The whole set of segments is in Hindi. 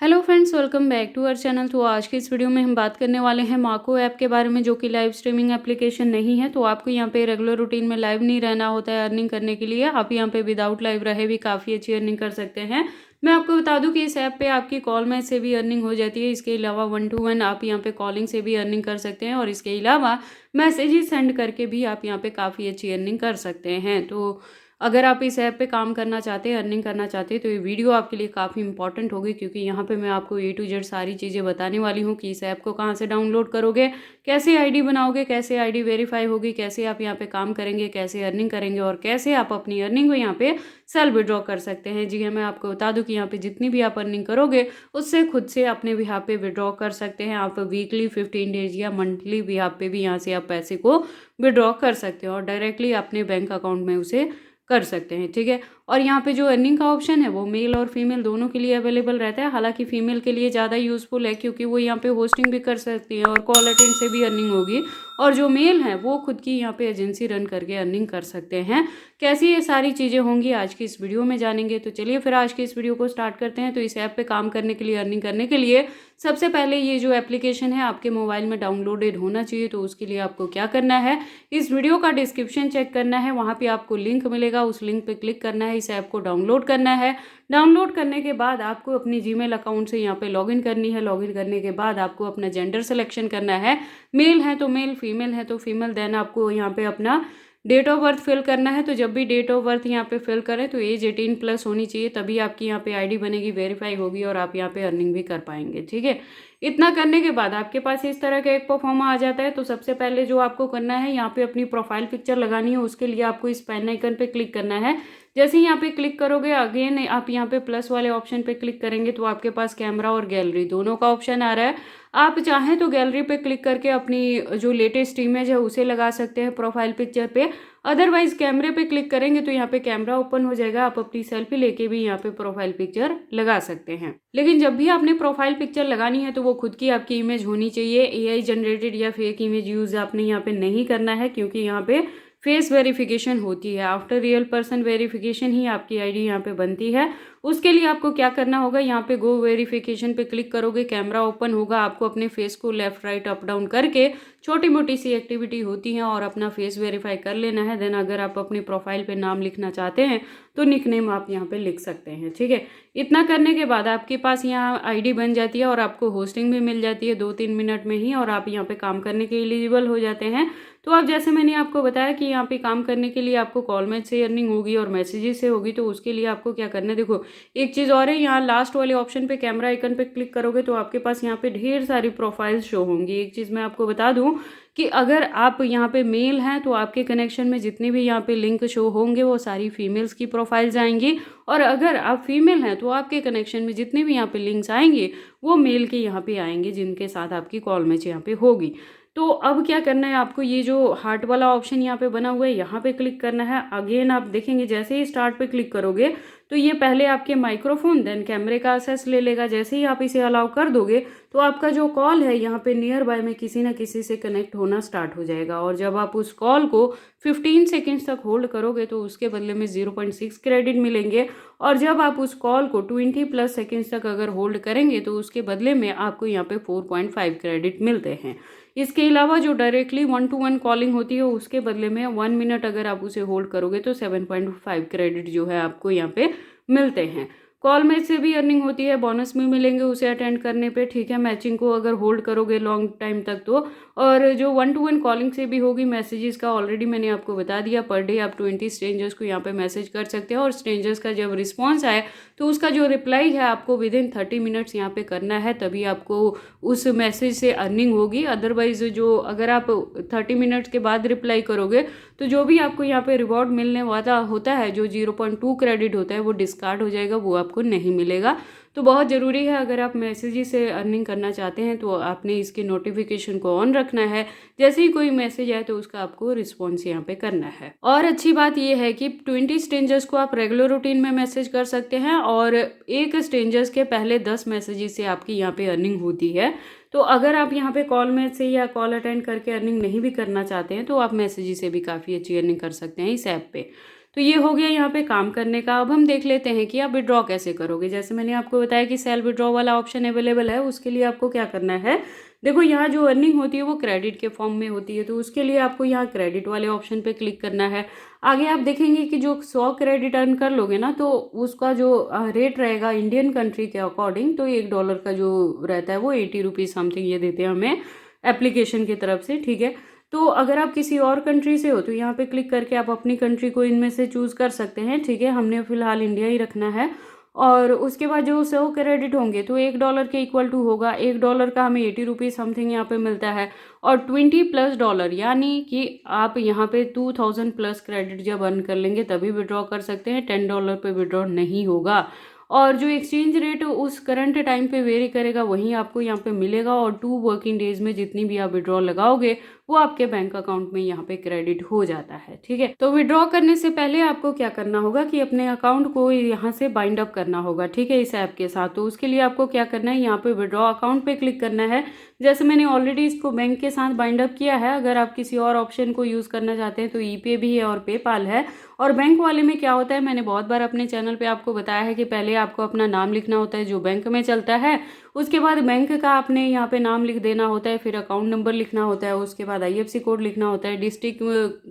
Hello friends, welcome back to our channel. तो आज की इस वीडियो में हम बात करने वाले हैं माको ऐप के बारे में, जो कि लाइव स्ट्रीमिंग एप्लीकेशन नहीं है। तो आपको यहाँ पे रेगुलर रूटीन में लाइव नहीं रहना होता है अर्निंग करने के लिए। आप यहाँ पे विदाउट लाइव रहे भी काफ़ी अच्छी अर्निंग कर सकते हैं। मैं आपको बता दूं कि इस ऐप पे आपकी कॉल में से भी अर्निंग हो जाती है। इसके अलावा 1-to-1 आप यहाँ पे कॉलिंग से भी अर्निंग कर सकते हैं, और इसके अलावा मैसेजेस सेंड करके भी आप यहाँ पे काफ़ी अच्छी अर्निंग कर सकते हैं। तो अगर आप इस ऐप पे काम करना चाहते हैं, अर्निंग करना चाहते हैं, तो ये वीडियो आपके लिए काफ़ी इंपॉर्टेंट होगी, क्योंकि यहाँ पे मैं आपको A to Z सारी चीज़ें बताने वाली हूँ कि इस ऐप को कहाँ से डाउनलोड करोगे, कैसे आईडी बनाओगे, कैसे आईडी वेरीफाई होगी, कैसे आप यहाँ पे काम करेंगे, कैसे अर्निंग करेंगे, और कैसे आप अपनी अर्निंग को यहाँ पे सेल्फ विड्रॉ कर सकते हैं। जी हाँ, मैं आपको बता दूँ कि यहाँ पे जितनी भी आप अर्निंग करोगे उससे खुद से अपने बिहाफ पे विड्रॉ कर सकते हैं। आप वीकली, 15 डेज या मंथली बिहाफ पे भी यहाँ से आप पैसे को विड्रॉ कर सकते हो, और डायरेक्टली अपने बैंक अकाउंट में उसे कर सकते हैं। ठीक है, और यहाँ पे जो अर्निंग का ऑप्शन है वो मेल और फीमेल दोनों के लिए अवेलेबल रहता है। हालांकि फीमेल के लिए ज़्यादा यूज़फुल है, क्योंकि वो यहाँ पे होस्टिंग भी कर सकती है और कॉल अटेंड से भी अर्निंग होगी। और जो मेल है वो खुद की यहाँ पे एजेंसी रन करके अर्निंग कर सकते हैं। कैसी ये सारी चीज़ें होंगी आज की इस वीडियो में जानेंगे। तो चलिए फिर आज की इस वीडियो को स्टार्ट करते हैं। तो इस ऐप पे काम करने के लिए, अर्निंग करने के लिए सबसे पहले ये जो एप्लीकेशन है आपके मोबाइल में डाउनलोडेड होना चाहिए। तो उसके लिए आपको क्या करना है, इस वीडियो का डिस्क्रिप्शन चेक करना है, वहाँ पे आपको लिंक मिलेगा, उस लिंक पे क्लिक करना है, इस ऐप को डाउनलोड करना है। डाउनलोड करने के बाद आपको अपनी जीमेल अकाउंट से यहाँ पे लॉगिन करनी है। लॉगिन करने के बाद आपको अपना जेंडर सिलेक्शन करना है। मेल है तो मेल, फीमेल है तो फीमेल। देन आपको यहाँ पे अपना डेट ऑफ बर्थ फिल करना है। तो जब भी डेट ऑफ बर्थ यहाँ पे फिल करें तो एज 18+ होनी चाहिए, तभी आपकी यहाँ पे आईडी बनेगी, वेरीफाई होगी, और आप यहाँ पे अर्निंग भी कर पाएंगे। ठीक है, इतना करने के बाद आपके पास इस तरह का एक परफॉर्म आ जाता है। तो सबसे पहले जो आपको करना है, यहाँ पे अपनी प्रोफाइल पिक्चर लगानी है। उसके लिए आपको इस पेन आइकन पे क्लिक करना है। जैसे ही यहाँ पे क्लिक करोगे, अगेन आप यहाँ पे प्लस वाले ऑप्शन पे क्लिक करेंगे तो आपके पास कैमरा और गैलरी दोनों का ऑप्शन आ रहा है। आप चाहें तो गैलरी पे क्लिक करके अपनी जो लेटेस्ट इमेज है उसे लगा सकते हैं प्रोफाइल पिक्चर पे। अदरवाइज कैमरे पे क्लिक करेंगे तो यहाँ पे कैमरा ओपन हो जाएगा। आप अपनी सेल्फी लेके भी यहाँ पे प्रोफाइल पिक्चर लगा सकते हैं। लेकिन जब भी आपने प्रोफाइल पिक्चर लगानी है तो वो खुद की आपकी इमेज होनी चाहिए। एआई जनरेटेड या फेक इमेज यूज आपने यहाँ पे नहीं करना है, क्योंकि यहाँ पे फेस वेरिफिकेशन होती है। आफ्टर रियल पर्सन वेरिफिकेशन ही आपकी आईडी यहाँ पे बनती है। उसके लिए आपको क्या करना होगा, यहाँ पे गो वेरिफिकेशन पे क्लिक करोगे, कैमरा ओपन होगा। आपको अपने फेस को लेफ्ट राइट अप डाउन करके छोटी मोटी सी एक्टिविटी होती है और अपना फेस वेरीफाई कर लेना है। देन अगर आप अपनी प्रोफाइल पे नाम लिखना चाहते हैं तो निक नेम आप यहाँ पे लिख सकते हैं। ठीक है, इतना करने के बाद आपके पास यहाँ आईडी बन जाती है और आपको होस्टिंग भी मिल जाती है 2-3 मिनट में ही, और आप यहाँ पे काम करने के एलिजिबल हो जाते हैं। तो अब जैसे मैंने आपको बताया कि यहाँ पे काम करने के लिए आपको कॉल मैच से अर्निंग होगी और मैसेजेस से होगी। तो उसके लिए आपको क्या करना है, देखो एक चीज़ और है, यहाँ लास्ट वाले ऑप्शन पे कैमरा आइकन पे क्लिक करोगे तो आपके पास यहाँ पे ढेर सारी प्रोफाइल शो होंगी। एक चीज़ मैं आपको बता दूं कि अगर आप यहाँ पे मेल हैं तो आपके कनेक्शन में जितने भी यहाँ पे लिंक शो होंगे वो सारी फीमेल्स की प्रोफाइल्स आएंगी, और अगर आप फीमेल हैं तो आपके कनेक्शन में जितने भी यहाँ पे लिंक्स आएंगे वो मेल के यहाँ पे आएंगे, जिनके साथ आपकी कॉल मैच यहाँ पे होगी। तो अब क्या करना है, आपको ये जो हार्ट वाला ऑप्शन यहाँ पे बना हुआ है यहाँ पे क्लिक करना है। अगेन आप देखेंगे जैसे ही स्टार्ट पे क्लिक करोगे तो ये पहले आपके माइक्रोफोन देन कैमरे का एक्सेस ले लेगा। जैसे ही आप इसे अलाउ कर दोगे तो आपका जो कॉल है यहाँ पे नियर बाय में किसी ना किसी से कनेक्ट होना स्टार्ट हो जाएगा, और जब आप उस कॉल को 15 सेकेंड्स तक होल्ड करोगे तो उसके बदले में 0.6 क्रेडिट मिलेंगे, और जब आप उस कॉल को 20+ सेकेंड्स तक अगर होल्ड करेंगे तो उसके बदले में आपको यहाँ पे 4.5 क्रेडिट मिलते हैं। इसके अलावा जो डायरेक्टली 1-to-1 कॉलिंग होती है उसके बदले में 1 मिनट अगर आप उसे होल्ड करोगे तो 7.5 क्रेडिट जो है आपको यहाँ पे मिलते हैं। कॉल मैच से भी अर्निंग होती है, बोनस भी मिलेंगे उसे अटेंड करने पे। ठीक है, मैचिंग को अगर होल्ड करोगे लॉन्ग टाइम तक तो, और जो 1-to-1 कॉलिंग से भी होगी। मैसेजेस का ऑलरेडी मैंने आपको बता दिया, पर डे आप 20 स्ट्रेंजर्स को यहाँ पे मैसेज कर सकते हो, और स्ट्रेंजर्स का जब रिस्पॉन्स आए तो उसका जो रिप्लाई है आपको विदिन 30 मिनट्स यहाँ पे करना है, तभी आपको उस मैसेज से अर्निंग होगी। अदरवाइज जो अगर आप 30 मिनट्स के बाद रिप्लाई करोगे तो जो भी आपको यहाँ पे रिवॉर्ड मिलने वाला होता है, जो 0.2 क्रेडिट होता है, वो डिस्कार्ड हो जाएगा, वो आपको नहीं मिलेगा। तो बहुत ज़रूरी है, अगर आप मैसेजेस से अर्निंग करना चाहते हैं तो आपने इसके नोटिफिकेशन को ऑन रखना है। जैसे ही कोई मैसेज आए तो उसका आपको रिस्पॉन्स यहाँ पे करना है। और अच्छी बात यह है कि 20 स्ट्रेंजर्स को आप रेगुलर रूटीन में मैसेज कर सकते हैं, और एक स्ट्रेंजर्स के पहले 10 मैसेजेस से आपकी यहाँ पे अर्निंग होती है। तो अगर आप यहाँ पे कॉल मैच से या कॉल अटेंड करके अर्निंग नहीं भी करना चाहते हैं तो आप मैसेजेस से भी काफ़ी अच्छी अर्निंग कर सकते हैं इस ऐप पे। तो ये हो गया यहाँ पे काम करने का। अब हम देख लेते हैं कि आप विड्रॉ कैसे करोगे। जैसे मैंने आपको बताया कि सेल विड्रॉ वाला ऑप्शन अवेलेबल है, उसके लिए आपको क्या करना है, देखो यहाँ जो अर्निंग होती है वो क्रेडिट के फॉर्म में होती है, तो उसके लिए आपको यहाँ क्रेडिट वाले ऑप्शन पे क्लिक करना है। आगे आप देखेंगे कि जो 100 क्रेडिट अर्न कर लोगे ना, तो उसका जो रेट रहेगा इंडियन कंट्री के अकॉर्डिंग, तो $1 का जो रहता है वो 80 रुपीज़ समथिंग ये देते हैं हमें एप्लीकेशन की तरफ से, ठीक है। तो अगर आप किसी और कंट्री से हो तो यहाँ पे क्लिक करके आप अपनी कंट्री को इनमें से चूज़ कर सकते हैं, ठीक है। हमने फिलहाल इंडिया ही रखना है। और उसके बाद जो 100 क्रेडिट होंगे तो $1 के इक्वल टू होगा, $1 का हमें 80 रुपीज़ समथिंग यहाँ पे मिलता है। और $20+ यानी कि आप यहाँ पे 2000+ क्रेडिट जब अर्न कर लेंगे तभी विड्रॉ कर सकते हैं, $10 पे विड्रॉ नहीं होगा। और जो एक्सचेंज रेट उस करंट टाइम पे वेरी करेगा वही आपको यहाँ पे मिलेगा, और 2 वर्किंग डेज में जितनी भी आप विड्रॉ लगाओगे वो आपके बैंक अकाउंट में यहाँ पे क्रेडिट हो जाता है, ठीक है। तो विड्रॉ करने से पहले आपको क्या करना होगा कि अपने अकाउंट को यहाँ से बाइंड अप करना होगा, ठीक है, इस ऐप के साथ। तो उसके लिए आपको क्या करना है, यहाँ पे विड्रॉ अकाउंट पे क्लिक करना है। जैसे मैंने ऑलरेडी इसको बैंक के साथ बाइंड अप किया है। अगर आप किसी और ऑप्शन को यूज़ करना चाहते हैं तो ईपे भी है और पेपाल है। और बैंक वाले में क्या होता है, मैंने बहुत बार अपने चैनल पे आपको बताया है कि पहले आपको अपना नाम लिखना होता है जो बैंक में चलता है, उसके बाद बैंक का आपने यहाँ पे नाम लिख देना होता है, फिर अकाउंट नंबर लिखना होता है, उसके बाद IFSC कोड लिखना होता है, डिस्ट्रिक्ट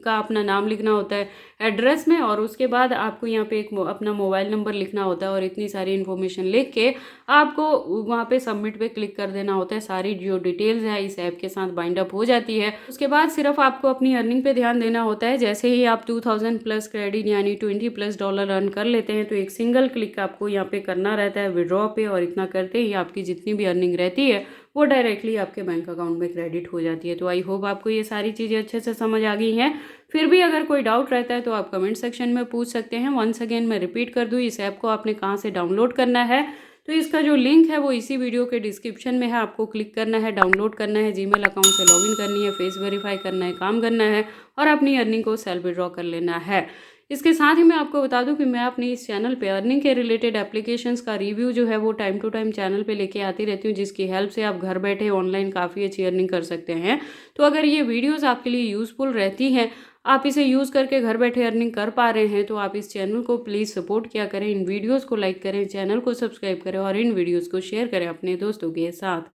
का अपना नाम लिखना होता है एड्रेस में, और उसके बाद आपको यहाँ पे एक अपना मोबाइल नंबर लिखना होता है, और इतनी सारी इन्फॉर्मेशन लिख के आपको वहाँ पे सबमिट पे क्लिक कर देना होता है। सारी जो डिटेल्स है इस ऐप के साथ बाइंड अप हो जाती है। उसके बाद सिर्फ आपको अपनी अर्निंग पे ध्यान देना होता है। जैसे ही आप 2000+ क्रेडिट यानी $20+ अर्न कर लेते हैं तो एक सिंगल क्लिक आपको यहाँ पे करना रहता है विड्रॉ पे, और इतना करते ही आपकी जितनी भी अर्निंग रहती है वो डायरेक्टली आपके बैंक अकाउंट में क्रेडिट हो जाती है। तो आई होप आपको ये सारी चीज़ें अच्छे से समझ आ गई हैं। फिर भी अगर कोई डाउट रहता है तो आप कमेंट सेक्शन में पूछ सकते हैं। वंस अगेन मैं रिपीट कर दूँ, इस ऐप को आपने कहाँ से डाउनलोड करना है, तो इसका जो लिंक है वो इसी वीडियो के डिस्क्रिप्शन में है। आपको क्लिक करना है, डाउनलोड करना है, जीमेल अकाउंट से लॉगिन करनी है, फेस वेरीफाई करना है, काम करना है, और अपनी अर्निंग को सेल्फ विड्रॉ कर लेना है। इसके साथ ही मैं आपको बता दूं कि मैं अपने इस चैनल पे अर्निंग के रिलेटेड एप्लीकेशंस का रिव्यू जो है वो टाइम टू टाइम चैनल पे लेके आती रहती हूँ, जिसकी हेल्प से आप घर बैठे ऑनलाइन काफ़ी अच्छी अर्निंग कर सकते हैं। तो अगर ये वीडियोस आपके लिए यूज़फुल रहती हैं, आप इसे यूज़ करके घर बैठे अर्निंग कर पा रहे हैं, तो आप इस चैनल को प्लीज़ सपोर्ट किया करें, इन वीडियोज़ को लाइक करें, चैनल को सब्सक्राइब करें, और इन वीडियोज़ को शेयर करें अपने दोस्तों के साथ।